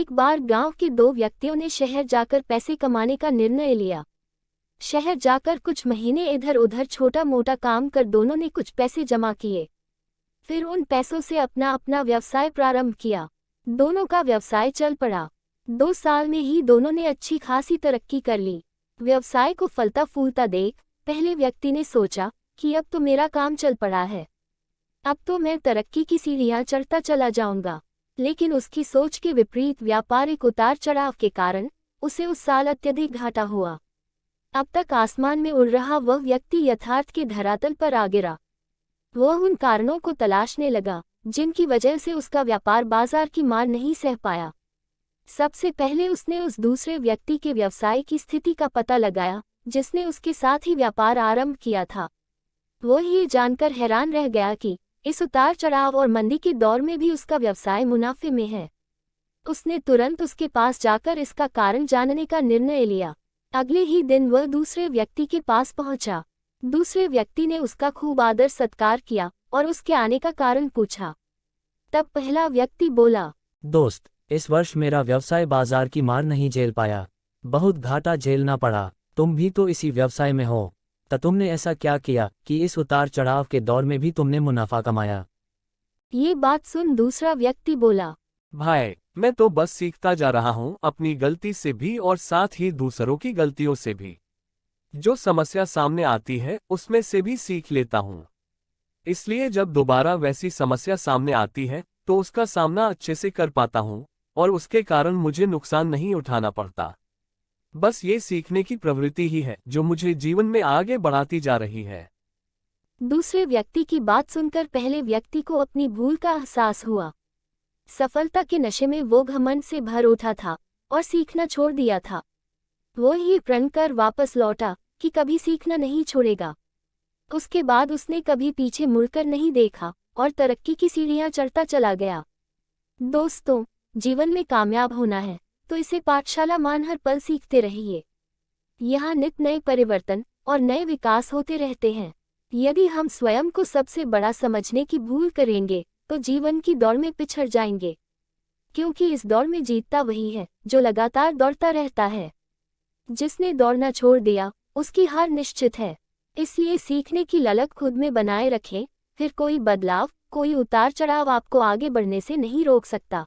एक बार गांव के दो व्यक्तियों ने शहर जाकर पैसे कमाने का निर्णय लिया। शहर जाकर कुछ महीने इधर उधर छोटा मोटा काम कर दोनों ने कुछ पैसे जमा किए। फिर उन पैसों से अपना अपना व्यवसाय प्रारंभ किया। दोनों का व्यवसाय चल पड़ा। 2 साल में ही दोनों ने अच्छी खासी तरक्की कर ली। व्यवसाय को फलता फूलता देख पहले व्यक्ति ने सोचा कि अब तो मेरा काम चल पड़ा है, अब तो मैं तरक्की की सीढ़ियां चढ़ता चला जाऊंगा। लेकिन उसकी सोच के विपरीत व्यापारिक उतार चढ़ाव के कारण उसे उस साल अत्यधिक घाटा हुआ। अब तक आसमान में उड़ रहा वह व्यक्ति यथार्थ के धरातल पर आ गिरा। वह उन कारणों को तलाशने लगा जिनकी वजह से उसका व्यापार बाजार की मार नहीं सह पाया। सबसे पहले उसने उस दूसरे व्यक्ति के व्यवसाय की स्थिति का पता लगाया जिसने उसके साथ ही व्यापार आरंभ किया था। वह ये जानकर हैरान रह गया कि इस उतार चढ़ाव और मंदी के दौर में भी उसका व्यवसाय मुनाफे में है। उसने तुरंत उसके पास जाकर इसका कारण जानने का निर्णय लिया। अगले ही दिन वह दूसरे व्यक्ति के पास पहुंचा। दूसरे व्यक्ति ने उसका खूब आदर सत्कार किया और उसके आने का कारण पूछा। तब पहला व्यक्ति बोला, दोस्त, इस वर्ष मेरा व्यवसाय बाजार की मार नहीं झेल पाया, बहुत घाटा झेलना पड़ा। तुम भी तो इसी व्यवसाय में हो, तो तुमने ऐसा क्या किया कि इस उतार चढ़ाव के दौर में भी तुमने मुनाफा कमाया? ये बात सुन दूसरा व्यक्ति बोला, भाई, मैं तो बस सीखता जा रहा हूँ, अपनी गलती से भी और साथ ही दूसरों की गलतियों से भी। जो समस्या सामने आती है उसमें से भी सीख लेता हूँ, इसलिए जब दोबारा वैसी समस्या सामने आती है तो उसका सामना अच्छे से कर पाता हूँ और उसके कारण मुझे नुकसान नहीं उठाना पड़ता। बस ये सीखने की प्रवृत्ति ही है जो मुझे जीवन में आगे बढ़ाती जा रही है। दूसरे व्यक्ति की बात सुनकर पहले व्यक्ति को अपनी भूल का एहसास हुआ। सफलता के नशे में वो घमंड से भर उठा था और सीखना छोड़ दिया था। वो ही प्रण कर वापस लौटा कि कभी सीखना नहीं छोड़ेगा। उसके बाद उसने कभी पीछे मुड़कर नहीं देखा और तरक्की की सीढ़ियां चढ़ता चला गया। दोस्तों, जीवन में कामयाब होना है तो इसे पाठशाला मान हर पल सीखते रहिए। यहाँ नित नए परिवर्तन और नए विकास होते रहते हैं। यदि हम स्वयं को सबसे बड़ा समझने की भूल करेंगे तो जीवन की दौड़ में पिछड़ जाएंगे, क्योंकि इस दौड़ में जीतता वही है जो लगातार दौड़ता रहता है। जिसने दौड़ना छोड़ दिया उसकी हार निश्चित है। इसलिए सीखने की ललक खुद में बनाए रखें, फिर कोई बदलाव, कोई उतार चढ़ाव आपको आगे बढ़ने से नहीं रोक सकता।